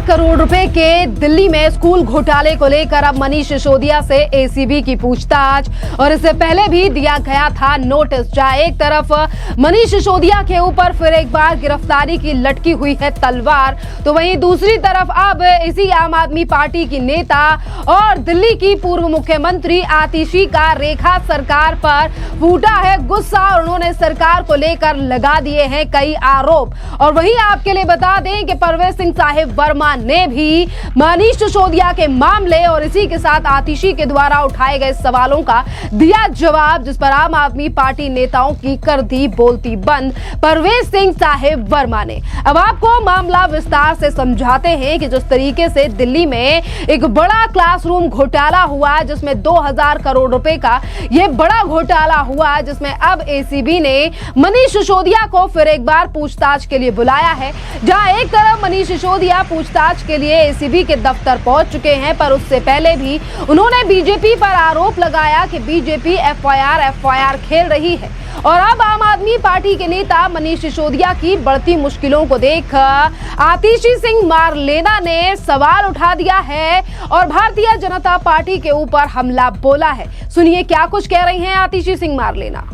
करोड़ रुपए के दिल्ली में स्कूल घोटाले को लेकर अब मनीष सिसोदिया से एसीबी की पूछताछ। और इससे पहले भी दिया गया था नोटिस। जहां एक तरफ मनीष सिसोदिया के ऊपर फिर एक बार गिरफ्तारी की लटकी हुई है तलवार, तो वहीं दूसरी तरफ अब इसी आम आदमी पार्टी की नेता और दिल्ली की पूर्व मुख्यमंत्री आतिशी का रेखा सरकार पर फूटा है गुस्सा और उन्होंने सरकार को लेकर लगा दिए हैं कई आरोप। और वहीं आपके लिए बता दें कि परवेज सिंह साहिब वर्मा ने भी मनीष सिसोदिया के मामले और इसी के साथ आतिशी के द्वारा उठाए गए सवालों का दिया जवाब, जिस पर आम आदमी पार्टी नेताओं की कर दी बोलती बंद परवेज सिंह साहिब वर्मा ने। अब आपको मामला विस्तार से समझाते हैं कि जिस तरीके से दिल्ली में एक बड़ा क्लासरूम घोटाला हुआ, जिसमें 2000 करोड़ रुपए का यह बड़ा घोटाला हुआ, जिसमें अब एसीबी ने मनीष सिसोदिया को फिर एक बार पूछताछ के लिए बुलाया है। जहां एक तरफ मनीष सिसोदिया पूछताछ के लिए एसीबी के दफ्तर पहुंच चुके हैं, पर उससे पहले भी उन्होंने बीजेपी पर आरोप लगाया कि बीजेपी एफआईआर खेल रही है। और अब आम आदमी पार्टी के नेता मनीष सिसोदिया की बढ़ती मुश्किलों को देख आतिशी सिंह मारलेना ने सवाल उठा दिया है और भारतीय जनता पार्टी के ऊपर हमला बोला है। सुनिए क्या कुछ कह रही हैं आतिशी सिंह मारलेना।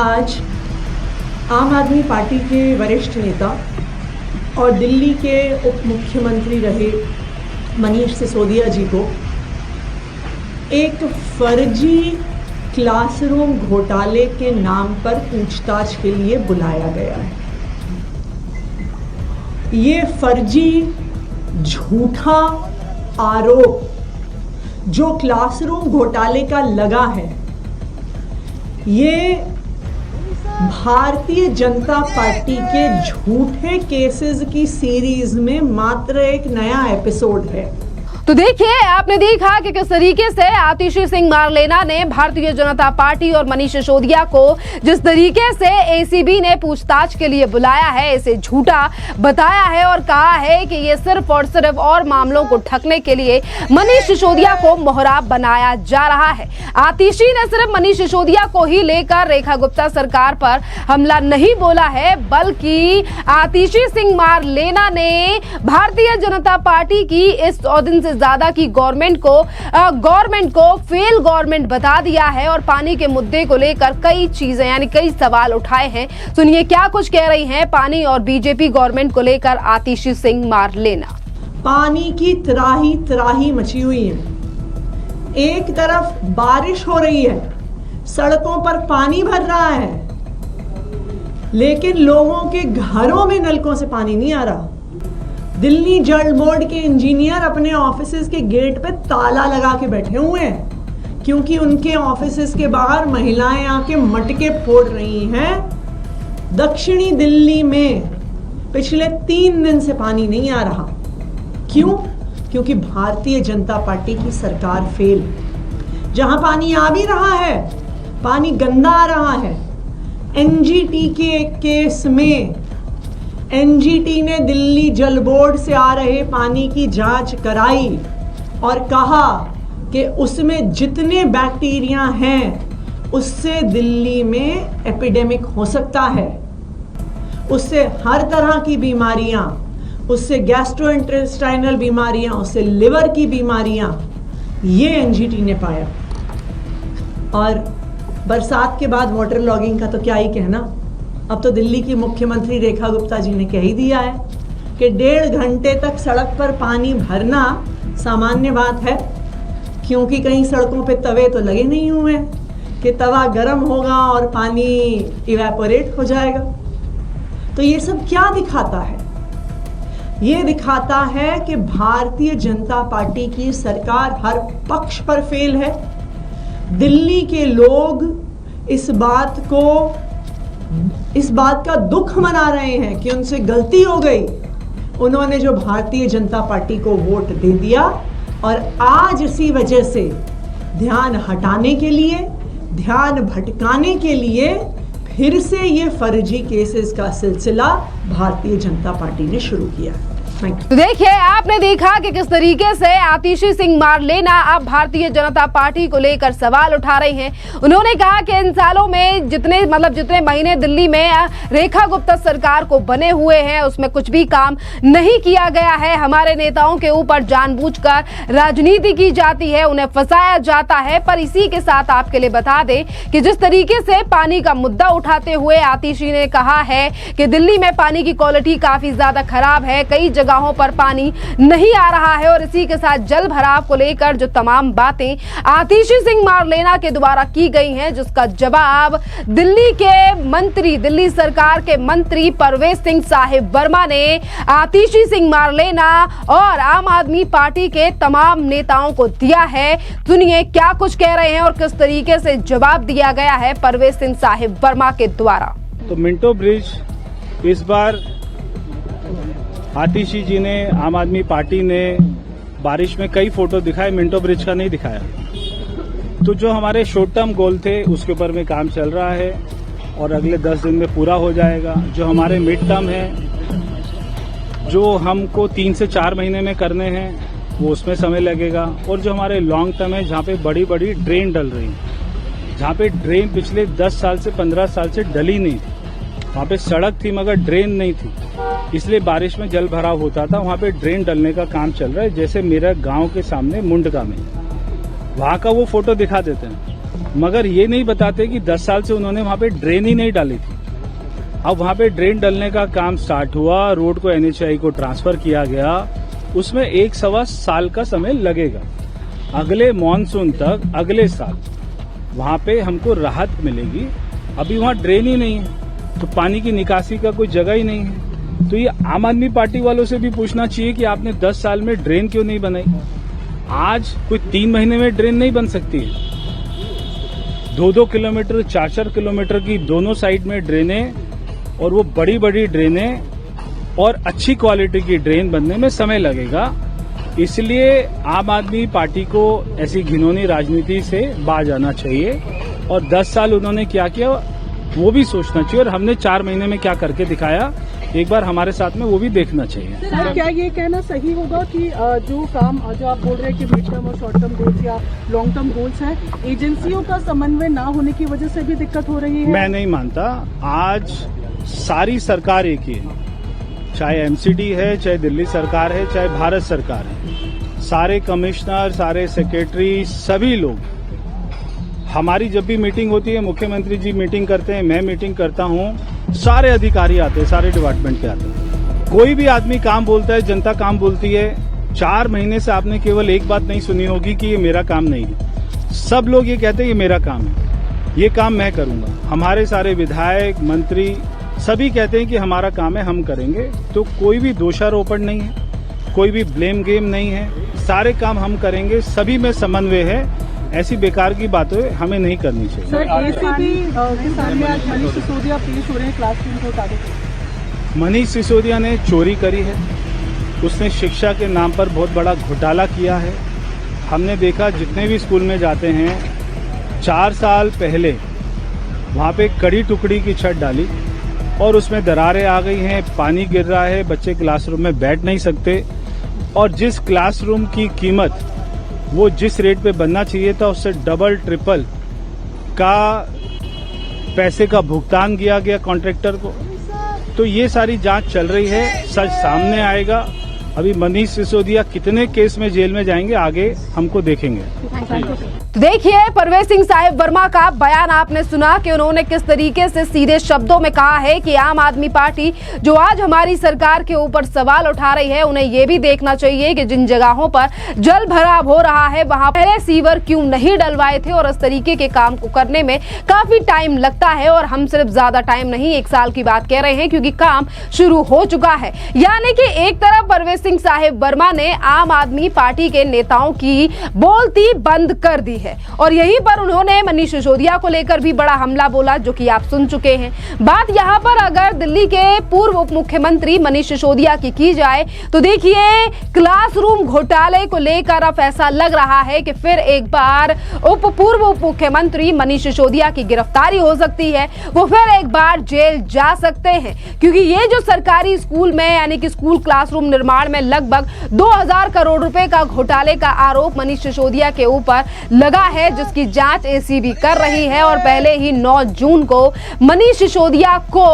आज आम आदमी पार्टी के वरिष्ठ नेता और दिल्ली के उप मुख्यमंत्री रहे मनीष सिसोदिया जी को एक फर्जी क्लासरूम घोटाले के नाम पर पूछताछ के लिए बुलाया गया है। ये फर्जी झूठा आरोप जो क्लासरूम घोटाले का लगा है, ये भारतीय जनता पार्टी के झूठे केसेस की सीरीज में मात्र एक नया एपिसोड है। तो देखिए, आपने देखा कि किस तरीके से आतिशी सिंह मारलेना ने भारतीय जनता पार्टी और मनीष सिसोदिया को जिस तरीके से एसीबी ने पूछताछ के लिए बुलाया है, इसे झूठा बताया है और कहा है कि ये सिर्फ और सिर्फ और मामलों को ढकने के लिए मनीष सिसोदिया को मोहरा बनाया जा रहा है। आतिशी ने सिर्फ मनीष सिसोदिया को ही लेकर रेखा गुप्ता सरकार पर हमला नहीं बोला है, बल्कि आतिशी सिंह मारलेना ने भारतीय जनता पार्टी की इस दिन से ज्यादा की गवर्नमेंट को फेल गवर्नमेंट बता दिया है और पानी के मुद्दे को लेकर कई चीजें यानी कई सवाल उठाए हैं। सुनिए क्या कुछ कह रही हैं पानी और बीजेपी गवर्नमेंट को लेकर आतिशी सिंह मारलेना। पानी की त्राही मची हुई है। एक तरफ बारिश हो रही है, सड़कों पर पानी भर रहा है, लेकिन लोगों के घरों में नलकों से पानी नहीं आ रहा। दिल्ली जल बोर्ड के इंजीनियर अपने ऑफिसेज के गेट पे ताला लगा के बैठे हुए हैं, क्योंकि उनके ऑफिसेज के बाहर महिलाएं आके मटके फोड़ रही हैं। दक्षिणी दिल्ली में पिछले 3 दिन से पानी नहीं आ रहा। क्यों? क्योंकि भारतीय जनता पार्टी की सरकार फेल। जहां पानी आ भी रहा है, पानी गंदा आ रहा है। एनजीटी के केस में एनजीटी ने दिल्ली जल बोर्ड से आ रहे पानी की जांच कराई और कहा कि उसमें जितने बैक्टीरिया हैं उससे दिल्ली में एपिडेमिक हो सकता है, उससे हर तरह की बीमारियां, उससे गैस्ट्रोइंटेस्टाइनल बीमारियां, उससे लिवर की बीमारियां, ये एनजीटी ने पाया। और बरसात के बाद वाटर लॉगिंग का तो क्या ही कहना। अब तो दिल्ली की मुख्यमंत्री रेखा गुप्ता जी ने कह ही दिया है कि 1.5 घंटे तक सड़क पर पानी भरना सामान्य बात है, क्योंकि कहीं सड़कों पे तवे तो लगे नहीं हुए हैं कि तवा गर्म होगा और पानी इवेपोरेट हो जाएगा। तो ये सब क्या दिखाता है? ये दिखाता है कि भारतीय जनता पार्टी की सरकार हर पक्ष पर फेल है। दिल्ली के लोग इस बात का दुख मना रहे हैं कि उनसे गलती हो गई, उन्होंने जो भारतीय जनता पार्टी को वोट दे दिया, और आज इसी वजह से ध्यान हटाने के लिए, ध्यान भटकाने के लिए फिर से ये फर्जी केसेस का सिलसिला भारतीय जनता पार्टी ने शुरू किया है। Thank you. तो देखिए, आपने देखा कि किस तरीके से आतिशी सिंह मारलेना अब भारतीय जनता पार्टी को लेकर सवाल उठा रही हैं। उन्होंने कहा कि इन सालों में जितने महीने दिल्ली में रेखा गुप्ता सरकार को बने हुए हैं उसमें कुछ भी काम नहीं किया गया है। हमारे नेताओं के ऊपर जानबूझकर राजनीति की जाती है, उन्हें फंसाया जाता है। पर इसी के साथ आपके लिए बता दें कि जिस तरीके से पानी का मुद्दा उठाते हुए आतिशी ने कहा है कि दिल्ली में पानी की क्वालिटी काफी ज्यादा खराब है, कई जगहों पर पानी नहीं आ रहा है और इसी के साथ जल भराव को लेकर जो तमाम बातें आतिशी सिंह मारलेना के द्वारा की गई हैं, जिसका जवाब दिल्ली सरकार के मंत्री परवेज सिंह साहिब वर्मा ने आतिशी सिंह मारलेना और आम आदमी पार्टी के तमाम नेताओं को दिया है। सुनिए क्या कुछ कह रहे हैं और किस तरीके से जवाब दिया गया है परवेज सिंह साहिब वर्मा के द्वारा। तो मिंटो ब्रिज इस बार आतिशी जी ने, आम आदमी पार्टी ने बारिश में कई फोटो दिखाए, मिंटो ब्रिज का नहीं दिखाया। तो जो हमारे शॉर्ट टर्म गोल थे उसके ऊपर में काम चल रहा है और अगले 10 दिन में पूरा हो जाएगा। जो हमारे मिड टर्म है, जो हमको 3 से 4 महीने में करने हैं, वो उसमें समय लगेगा। और जो हमारे लॉन्ग टर्म है, जहाँ पे बड़ी बड़ी ड्रेन डल रही है, जहाँ पे ड्रेन पिछले 10 साल से 15 साल से डली नहीं थी, वहाँ पे सड़क थी मगर ड्रेन नहीं थी, इसलिए बारिश में जल भराव होता था। वहाँ पे ड्रेन डलने का काम चल रहा है। जैसे मेरा गांव के सामने मुंडका में, वहाँ का वो फोटो दिखा देते हैं, मगर ये नहीं बताते कि 10 साल से उन्होंने वहाँ पे ड्रेन ही नहीं डाली थी। अब वहाँ पे ड्रेन डलने का काम स्टार्ट हुआ, रोड को NHAI को ट्रांसफर किया गया, उसमें 1-1.25 साल का समय लगेगा। अगले मॉनसून तक, अगले साल वहाँ पे हमको राहत मिलेगी। अभी वहाँ ड्रेन ही नहीं है, तो पानी की निकासी का कोई जगह ही नहीं है। तो ये आम आदमी पार्टी वालों से भी पूछना चाहिए कि आपने 10 साल में ड्रेन क्यों नहीं बनाई। आज कोई 3 महीने में ड्रेन नहीं बन सकती है। 2-2 किलोमीटर, 4-4 किलोमीटर की दोनों साइड में ड्रेनें, और वो बड़ी बड़ी ड्रेनें और अच्छी क्वालिटी की ड्रेन बनने में समय लगेगा। इसलिए आम आदमी पार्टी को ऐसी घिनौनी राजनीति से बाज आना चाहिए और 10 साल उन्होंने क्या किया वो भी सोचना चाहिए, और हमने 4 महीने में क्या करके दिखाया एक बार हमारे साथ में वो भी देखना चाहिए। सर, क्या ये कहना सही होगा कि जो आप बोल रहे हैं कि मिड टर्म और शॉर्ट टर्म गोल्स या लॉन्ग टर्म गोल्स हैं, एजेंसियों का समन्वय ना होने की वजह से भी दिक्कत हो रही है? मैं नहीं मानता। आज सारी सरकार एक ही है, चाहे MCD है, चाहे दिल्ली सरकार है, चाहे भारत सरकार है। सारे कमिश्नर, सारे सेक्रेटरी, सभी लोग, हमारी जब भी मीटिंग होती है, मुख्यमंत्री जी मीटिंग करते हैं, मैं मीटिंग करता हूँ, सारे अधिकारी आते हैं, सारे डिपार्टमेंट के आते हैं। कोई भी आदमी काम बोलता है, जनता काम बोलती है। 4 महीने से आपने केवल एक बात नहीं सुनी होगी कि ये मेरा काम नहीं है। सब लोग ये कहते हैं ये मेरा काम है, ये काम मैं करूंगा। हमारे सारे विधायक, मंत्री सभी कहते हैं कि हमारा काम है, हम करेंगे। तो कोई भी दोषारोपण नहीं है, कोई भी ब्लेम गेम नहीं है, सारे काम हम करेंगे, सभी में समन्वय है। ऐसी बेकार की बातें हमें नहीं करनी चाहिए। सर, ACB के सामने आज मनीष सिसोदिया पेश हो रहे हैं क्लासरूम को उतारे। मनीष सिसोदिया ने चोरी करी है, उसने शिक्षा के नाम पर बहुत बड़ा घोटाला किया है। हमने देखा जितने भी स्कूल में जाते हैं, 4 साल पहले वहाँ पे कड़ी टुकड़ी की छत डाली और उसमें दरारें आ गई हैं, पानी गिर रहा है, बच्चे क्लासरूम में बैठ नहीं सकते। और जिस क्लासरूम की कीमत वो जिस रेट पे बनना चाहिए था, उससे डबल ट्रिपल का पैसे का भुगतान किया गया कॉन्ट्रैक्टर को। तो ये सारी जांच चल रही है, सच सामने आएगा। अभी मनीष सिसोदिया कितने केस में जेल में जाएंगे आगे हमको देखेंगे। तो देखिए, परवेज सिंह साहिब वर्मा का बयान आपने सुना कि उन्होंने किस तरीके से सीधे शब्दों में कहा है कि आम आदमी पार्टी जो आज हमारी सरकार के ऊपर सवाल उठा रही है, उन्हें यह भी देखना चाहिए कि जिन जगहों पर जल भराव हो रहा है वहां पहले सीवर क्यों नहीं डलवाए थे। और इस तरीके के काम को करने में काफी टाइम लगता है, और हम सिर्फ ज्यादा टाइम नहीं 1 साल की बात कह रहे हैं, क्योंकि काम शुरू हो चुका है। यानी कि एक तरफ परवेज सिंह साहिब वर्मा ने आम आदमी पार्टी के नेताओं की बोलती बंद कर दी है और यहीं पर उन्होंने मनीष सिसोदिया को लेकर भी बड़ा हमला बोला, जो कि आप सुन चुके हैं। बात यहां पर अगर दिल्ली के पूर्व उप मुख्यमंत्री मनीष सिसोदिया की जाए तो देखिए, क्लासरूम घोटाले को लेकर अब ऐसा लग रहा है कि फिर एक बार पूर्व उप मुख्यमंत्री मनीष सिसोदिया की गिरफ्तारी हो सकती है, वो फिर एक बार जेल जा सकते हैं, क्योंकि ये जो सरकारी स्कूल में यानी कि स्कूल क्लासरूम निर्माण में लगभग 2000 करोड़ रुपए का घोटाले का आरोप मनीष सिसोदिया के ऊपर लगा है, जिसकी जांच एसीबी कर रही है। और पहले ही 9 जून को मनीष सिसोदिया को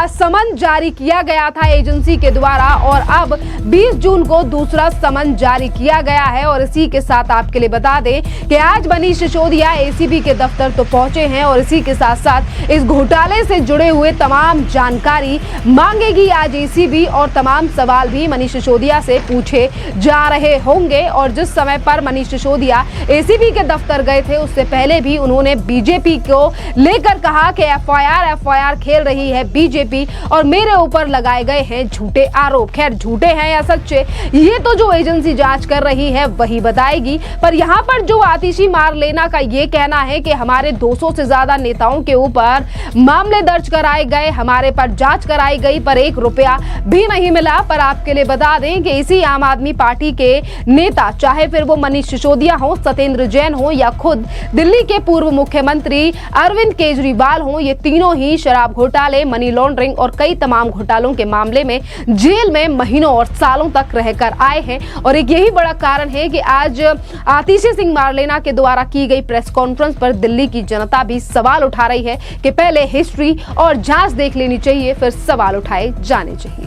समन जारी किया गया था एजेंसी के द्वारा और अब 20 जून को दूसरा समन जारी किया गया है। और इसी के साथ आपके लिए बता दें कि आज मनीष सिसोदिया एसीबी के दफ्तर तो पहुंचे हैं और इसी के साथ साथ इस घोटाले से जुड़े हुए तमाम जानकारी मांगेगी आज एसीबी और तमाम सवाल भी मनीष सिसोदिया से पूछे जा रहे होंगे। और जिस समय पर मनीष सिसोदिया एसीबी के दफ्तर गए थे उससे पहले भी उन्होंने बीजेपी को लेकर कहा कि एफआईआर खेल रही है बीजेपी और मेरे ऊपर लगाए गए हैं झूठे आरोप। खैर, झूठे हैं या सच्चे ये तो जो एजेंसी जांच कर रही है वही बताएगी। पर यहाँ पर जो आतिशी मारलेना का ये कहना है कि हमारे 200 से ज्यादा नेताओं के ऊपर मामले दर्ज कराए गए, हमारे पर जांच कराई गई पर 1 रुपया भी नहीं मिला। पर आपके लिए बता दें कि इसी आम आदमी पार्टी के नेता, चाहे फिर वो मनीष सिसोदिया हो, सत्येंद्र जैन हो या खुद दिल्ली के पूर्व मुख्यमंत्री अरविंद केजरीवाल हो, ये तीनों ही शराब घोटाले, मनी लॉन्ड्रिंग और कई तमाम घोटालों के मामले में जेल में महीनों और सालों तक रहकर आए हैं। और एक यही बड़ा कारण है कि आज आतिशी सिंह मारलेना के द्वारा की गई प्रेस कॉन्फ्रेंस पर दिल्ली की जनता भी सवाल उठा रही है कि पहले हिस्ट्री और जांच देख लेनी चाहिए, फिर सवाल उठाए जाने चाहिए।